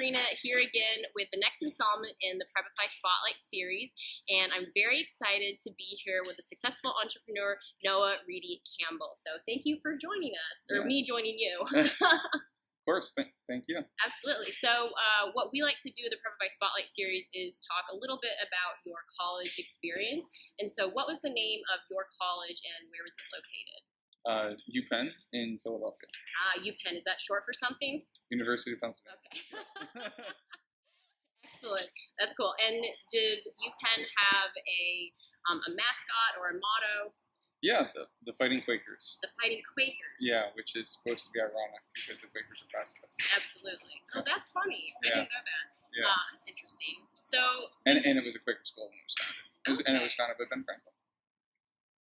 Karina here again with the next installment in the Prepify Spotlight series, and I'm very excited to be here with a successful entrepreneur, Noah Ready-Campbell. So thank you for joining us, or me joining you. Of course, thank you. Absolutely. So what we like to do with the Prepify Spotlight series is talk a little bit about your college experience. And so what was the name of your college and where was it located? UPenn in Philadelphia. UPenn. Is that short for something? University of Pennsylvania. Okay. Excellent. That's cool. And does UPenn have a mascot or a motto? Yeah, the Fighting Quakers. The Fighting Quakers. Yeah, which is supposed to be ironic because the Quakers are pacifists. Absolutely. Oh, that's funny. I didn't know that. Yeah. That's interesting. So. And it was a Quaker school when it was founded. And it was founded by Ben Franklin.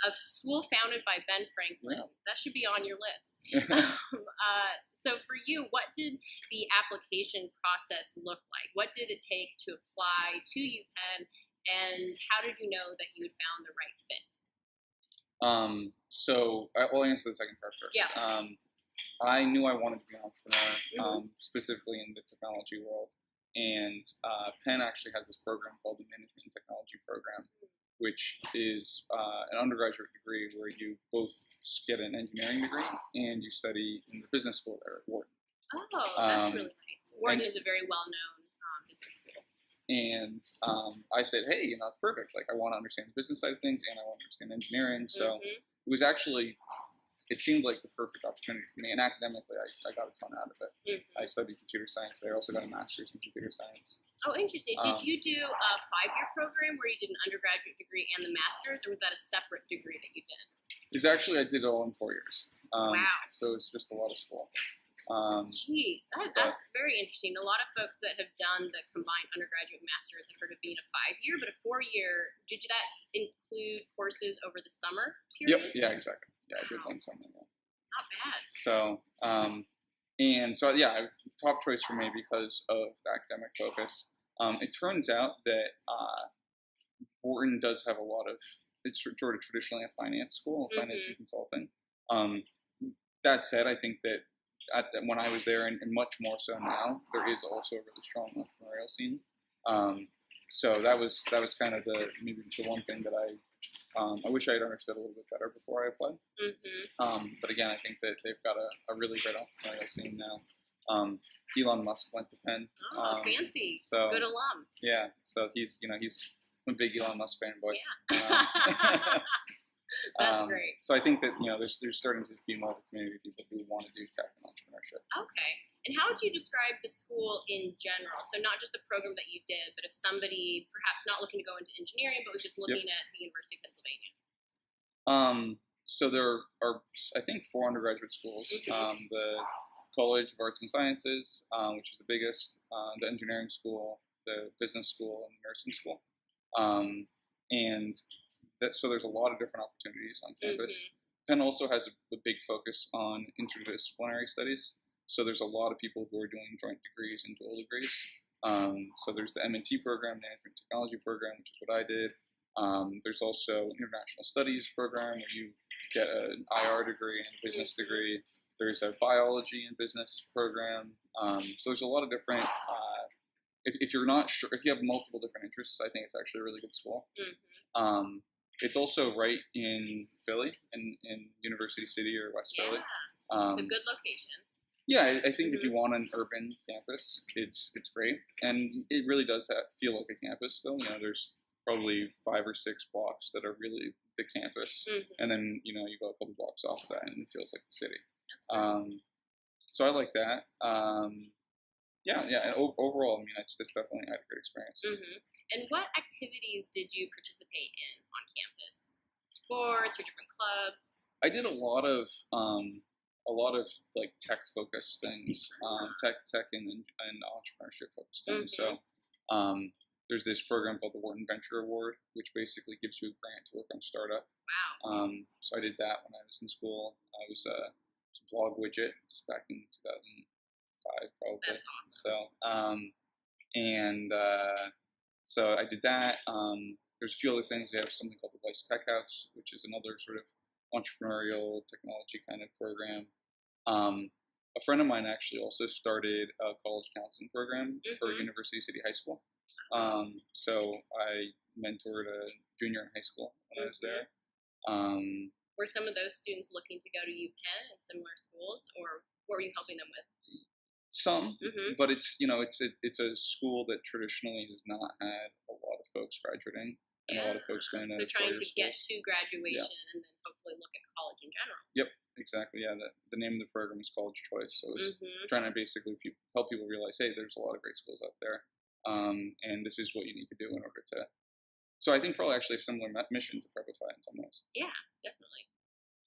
A school founded by Ben Franklin. Yeah. That should be on your list. So for you, what did the application process look like? What did it take to apply to UPenn, and how did you know that you had found the right fit? So I'll answer the second part first. Yeah. I knew I wanted to be an entrepreneur, specifically in the technology world. And Penn actually has this program called the Management and Technology Program, which is an undergraduate degree where you both get an engineering degree and you study in the business school there at Wharton. Oh, that's really nice. Wharton is a very well-known business school. And I said, hey, it's perfect. Like, I want to understand the business side of things and I want to understand engineering. So it was actually, it seemed like the perfect opportunity for me. And academically, I got a ton out of it. I studied computer science there. I also got a master's in computer science. Oh, interesting. Did you do a 5-year program where you did an undergraduate degree and the master's, or was that a separate degree that you did? It's actually, I did it all in 4 years. Wow. So it's just a lot of school. Jeez, that's very interesting. A lot of folks that have done the combined undergraduate master's have heard of being a 5-year, but a 4-year, did that include courses over the summer period? Yep, yeah, exactly. Yeah, I did one summer. Yeah. Not bad. So, top choice for me because of the academic focus. It turns out that Wharton does have a lot of, it's sort of traditionally a finance school, finance and consulting. That said, I think that when I was there, and much more so now, there is also a really strong entrepreneurial scene. So that was kind of maybe the one thing that I wish I had understood a little bit better before I applied. But again, I think that they've got a really great entrepreneurial scene now. Elon Musk went to Penn. Oh, fancy! So good alum. Yeah, so he's a big Elon Musk fanboy. Yeah. That's great. So I think that there's starting to be more of a community of people who want to do tech and entrepreneurship. Okay. And how would you describe the school in general? So not just the program that you did, but if somebody perhaps not looking to go into engineering, but was just looking at the University of Pennsylvania. So there are, I think, 4 undergraduate schools. The College of Arts and Sciences, which is the biggest, the engineering school, the business school, and the nursing school. So there's a lot of different opportunities on campus. Penn also has a big focus on interdisciplinary studies. So there's a lot of people who are doing joint degrees and dual degrees. So there's the M&T program, Management Technology program, which is what I did. There's also an International Studies program where you get an IR degree and a business degree. There's a biology and business program. So there's a lot of different, if you're not sure, if you have multiple different interests, I think it's actually a really good school. It's also right in Philly, in University City or West Philly. It's a good location. Yeah, I think if you want an urban campus, it's great, and it really does feel like a campus still. There's probably 5 or 6 blocks that are really the campus, and then you go a couple blocks off of that, and it feels like the city. That's great. So I like that. And overall, it's definitely had a great experience. And what activities did you participate in on campus? Sports or different clubs? I did a lot of like tech focused things, tech and entrepreneurship focused things. So there's this program called the Wharton Venture Award, which basically gives you a grant to work on a startup. Wow. So I did that when I was in school. I was a blog widget. It was back in 2005, probably. That's awesome. So I did that. There's a few other things. We have something called the Vice Tech House, which is another sort of entrepreneurial technology kind of program. a friend of mine actually also started a college counseling program for University City High School. So I mentored a junior in high school when I was there. Were some of those students looking to go to UPenn and similar schools, or what were you helping them with? Some, but it's it's a school that traditionally has not had a lot of folks graduating and a lot of folks going to. So trying to schools. get to graduation and then hopefully look at college in general. Yep, exactly. Yeah, the name of the program is College Choice. So it's trying to basically help people realize, hey, there's a lot of great schools out there, and this is what you need to do in order to. So I think probably actually a similar mission to Prepify in some ways. Yeah, definitely.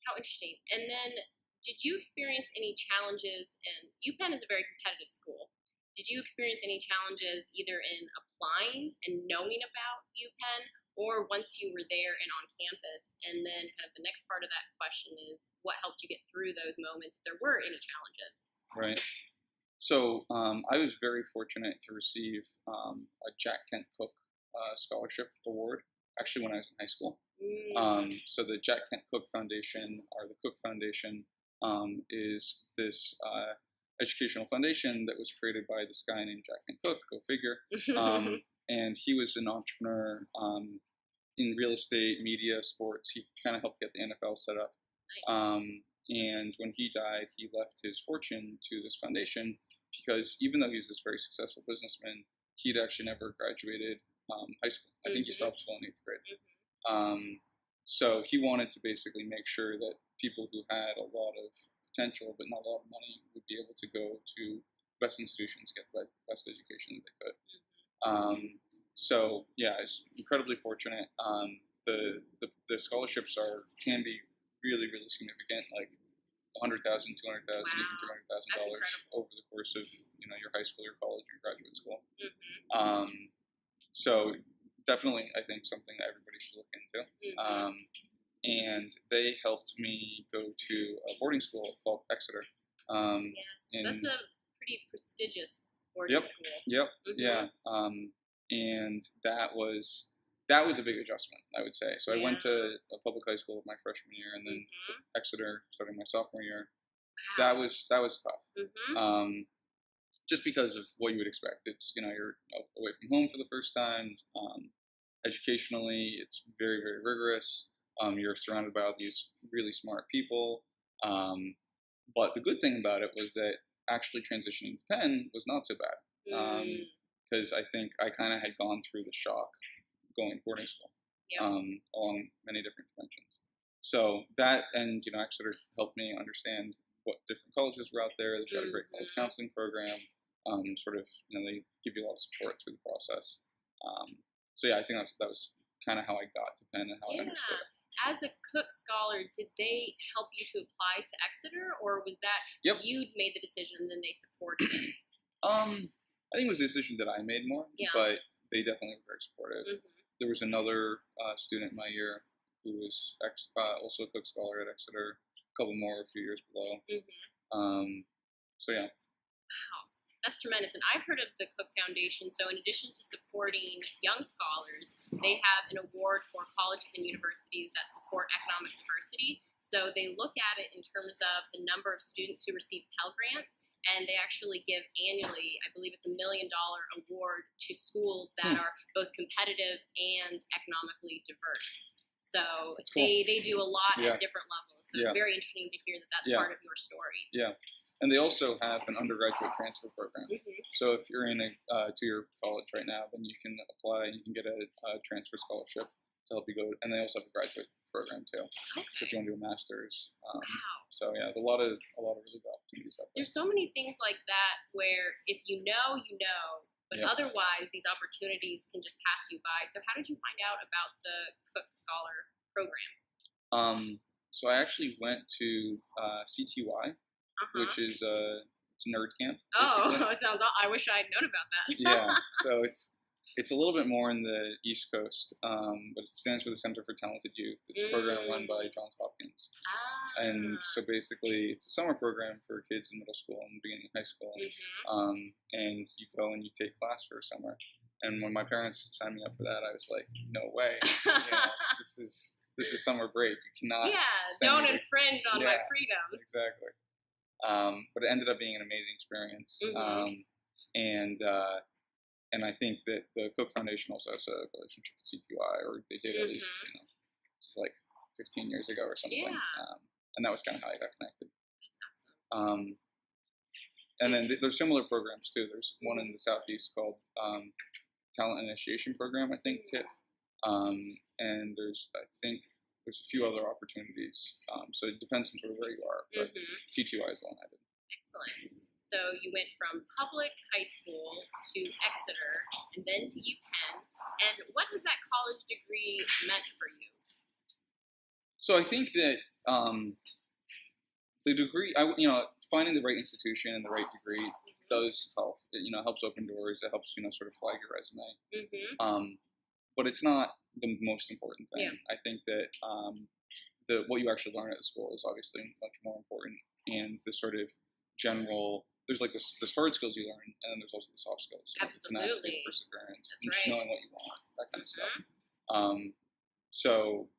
How interesting. And then, did you experience any challenges? And UPenn is a very competitive school. Did you experience any challenges either in applying and knowing about UPenn, or once you were there and on campus? And then kind of the next part of that question is, what helped you get through those moments if there were any challenges? Right. So I was very fortunate to receive a Jack Kent Cooke Scholarship Award, actually when I was in high school. So the Jack Kent Cooke Foundation, or the Cooke Foundation, is this educational foundation that was created by this guy named Jack Kent Cooke, go figure. And he was an entrepreneur in real estate, media, sports. He kind of helped get the NFL set up. Nice. And when he died, he left his fortune to this foundation because even though he's this very successful businessman, he'd actually never graduated high school. I think he stopped school in 8th grade. So he wanted to basically make sure that people who had a lot of potential but not a lot of money would be able to go to best institutions, get the best education that they could. So yeah, I was incredibly fortunate. The scholarships can be really, really significant, like $100,000, $200,000, even $300,000 over the course of your high school, your college, your graduate school. So definitely, I think something that everybody should look into. And they helped me go to a boarding school called Exeter. Yes, that's a pretty prestigious boarding school. Yeah. And that was a big adjustment, I would say. So I went to a public high school my freshman year, and then Exeter starting my sophomore year. That was tough. Just because of what you would expect. It's you're away from home for the first time. Educationally, it's very, very rigorous. You're surrounded by all these really smart people. But the good thing about it was that actually transitioning to Penn was not so bad. Because I think I kind of had gone through the shock going to boarding school along many different dimensions. So that, and Exeter helped me understand what different colleges were out there. They've got a great college counseling program. They give you a lot of support through the process. So yeah, I think that was kind of how I got to Penn and how I understood it. As a Cooke Scholar, did they help you to apply to Exeter, or was that you'd made the decision and then they supported it? I think it was a decision that I made more, but they definitely were very supportive. There was another student in my year who was also a Cooke Scholar at Exeter, a couple more a few years below. So yeah. Wow, that's tremendous. And I've heard of the Cooke Foundation. So in addition to supporting young scholars, they have an award for colleges and universities that support economic diversity. So they look at it in terms of the number of students who receive Pell Grants, and they actually give annually, I believe it's $1 million award to schools that are both competitive and economically diverse. So cool. they do a lot at different levels. So it's very interesting to hear that that's part of your story. Yeah. And they also have an undergraduate transfer program. So if you're in a two-year college right now, then you can apply and you can get a transfer scholarship to help you go. And they also have a graduate program too. So if you want to do a master's. So yeah, a lot of really good opportunities out there. There's so many things like that where if you know, but otherwise these opportunities can just pass you by. So how did you find out about the Cooke Scholar program? So I actually went to CTY. Which is it's nerd camp. Basically. Oh, I wish I had known about that. So it's a little bit more in the East Coast, but it stands for the Center for Talented Youth. It's a program run by Johns Hopkins. And so basically it's a summer program for kids in middle school and beginning of high school. And you go and you take class for a summer. And when my parents signed me up for that, I was like, no way. This is summer break. You cannot don't infringe on my freedom. Exactly. But it ended up being an amazing experience. And I think that the Cooke Foundation also has a relationship with CTY, or they did at least, this was like 15 years ago or something. And that was kind of how I got connected. That's awesome. And then there's similar programs too. There's one in the Southeast called Talent Initiation Program, I think, TIP. And I think there's a few other opportunities. So it depends on sort of where you are, but CTY is the one I did. Excellent. So you went from public high school to Exeter and then to UPenn. And what has that college degree meant for you? So I think that the degree, finding the right institution and the right degree does help. It, helps open doors. It helps, sort of flag your resume. But it's not the most important thing. I think that what you actually learn at the school is obviously much more important. And the sort of general, there's like this hard skills you learn, and then there's also the soft skills. Absolutely. Perseverance, and just knowing what you want, that kind of stuff.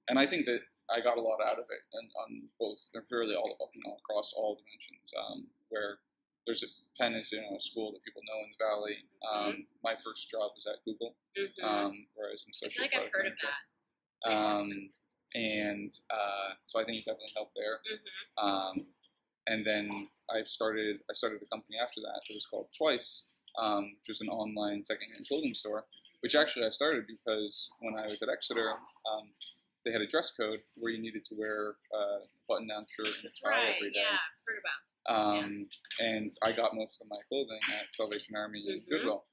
And I think that I got a lot out of it, and on both, they're fairly all across all dimensions. Where there's Penn is a school that people know in the Valley. My first job was at Google, where I was an associate. I feel like I've heard of that. So I think it definitely helped there. And then I started a company after that. It was called Twice, which was an online secondhand clothing store. Which actually I started because when I was at Exeter, they had a dress code where you needed to wear a button-down shirt and tie every day. Yeah, I've heard about. And I got most of my clothing at Salvation Army and Goodwill.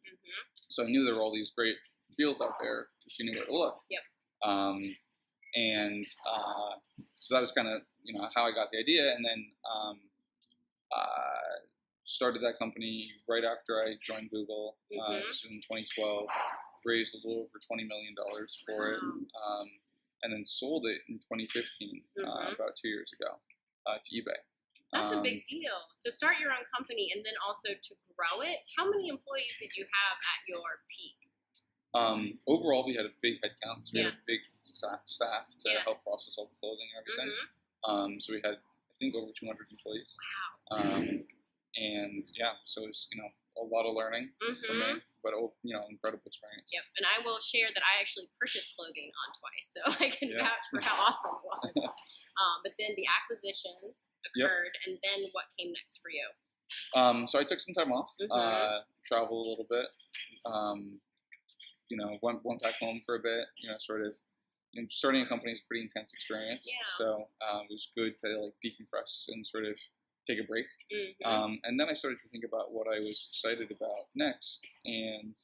So I knew there were all these great deals out there if you knew where to look. So that was kind of how I got the idea, and then started that company right after I joined Google. This was in 2012. Raised a little over $20 million for it, and then sold it in 2015, about 2 years ago, to eBay. That's a big deal. To start your own company and then also to grow it. How many employees did you have at your peak? Overall, we had a big headcount. So we had a big staff to help process all the clothing and everything. So we had, I think, over 200 employees. Wow. And so it's a lot of learning for me, but incredible experience. Yep, and I will share that I actually purchased clothing on Twice, so I can vouch for how awesome it was. But then the acquisition occurred, and then what came next for you? So I took some time off, traveled a little bit, went back home for a bit. Starting a company is a pretty intense experience, so it was good to decompress and sort of take a break. And then I started to think about what I was excited about next. And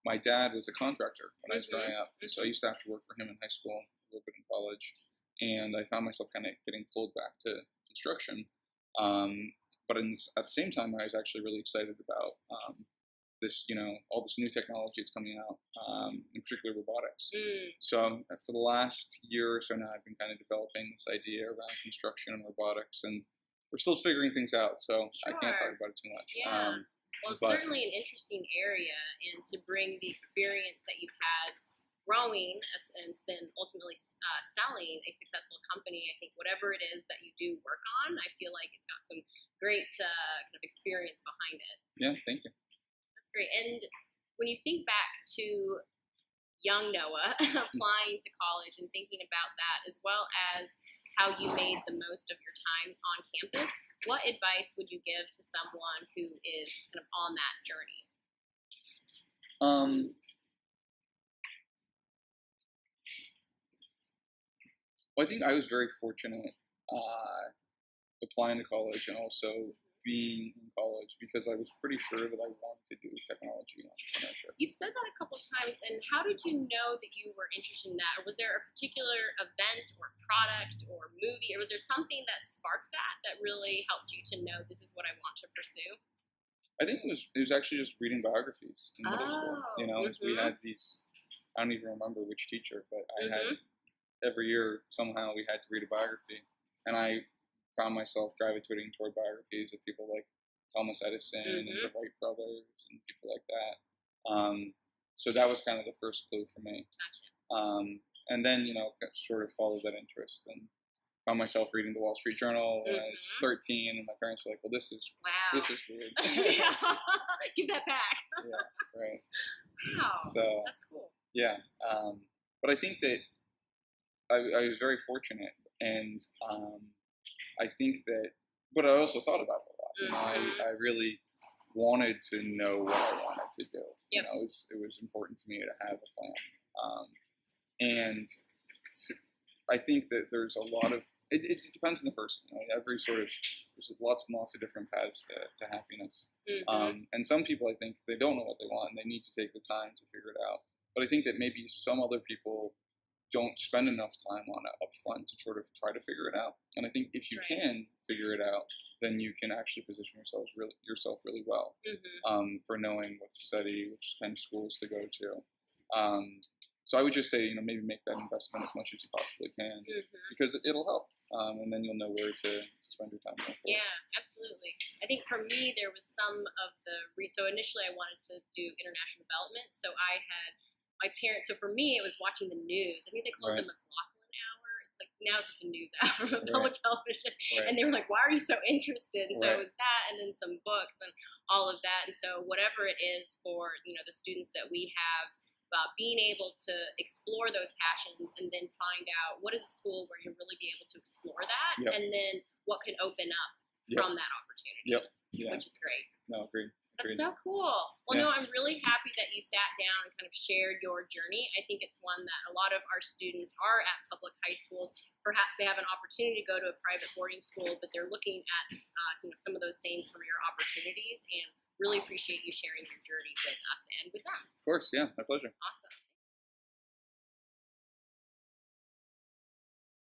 my dad was a contractor when I was growing up. So I used to have to work for him in high school, a little bit in college. And I found myself kind of getting pulled back to construction. But at the same time, I was actually really excited about this, all this new technology that's coming out, in particular robotics. So for the last year or so now, I've been kind of developing this idea around construction and robotics, and we're still figuring things out, so I can't talk about it too much. Well, it's certainly an interesting area, and to bring the experience that you've had growing and then ultimately selling a successful company, I think whatever it is that you do work on, I feel like it's got some great kind of experience behind it. Yeah, thank you. That's great. And when you think back to young Noah applying to college and thinking about that, as well as how you made the most of your time on campus, what advice would you give to someone who is kind of on that journey? Well, I think I was very fortunate applying to college and also being in college because I was pretty sure that I wanted to do technology and entrepreneurship. You've said that a couple of times, and how did you know that you were interested in that? Or was there a particular event or product or movie, or was there something that sparked that really helped you to know this is what I want to pursue? I think it was actually just reading biographies in middle school. We had these, I don't even remember which teacher, but I had, every year somehow we had to read a biography, and I found myself gravitating toward biographies of people like Thomas Edison and the Wright brothers and people like that. So that was kind of the first clue for me. Gotcha. And then, sort of followed that interest and found myself reading the Wall Street Journal when I was 13, and my parents were like, "Well, this is weird." Give that back. Yeah, right. Wow, so that's cool. Yeah, but I think that I was very fortunate, and I think that, but I also thought about it a lot. You know, I really wanted to know what I wanted to do. You know, it was important to me to have a plan, and I think that there's a lot of it depends on the person. You know, there's lots and lots of different paths to happiness, and some people, I think, they don't know what they want, and they need to take the time to figure it out. But I think that maybe some other people don't spend enough time on it up front to sort of try to figure it out. And I think if you can figure it out, then you can actually position yourself really well for knowing what to study, which kind of schools to go to. So I would just say, you know, maybe make that investment as much as you possibly can, because it'll help, and then you'll know where to spend your time going forward. Yeah, absolutely. I think for me, there was some of so initially I wanted to do international development, so I had my parents, so for me, it was watching the news. I think they call it the McLaughlin Hour. It's like, now it's like the news hour of public television. And they were like, why are you so interested? And so it was that, and then some books and all of that. And so whatever it is for, you know, the students that we have, being able to explore those passions and then find out what is a school where you'll really be able to explore that, and then what can open up from that opportunity, which is great. No, agreed. That's so cool. Well, no, I'm really happy that you sat down and kind of shared your journey. I think it's one that a lot of our students are at public high schools. Perhaps they have an opportunity to go to a private boarding school, but they're looking at you know, some of those same career opportunities, and really appreciate you sharing your journey with us and with them. Of course, yeah, my pleasure. Awesome.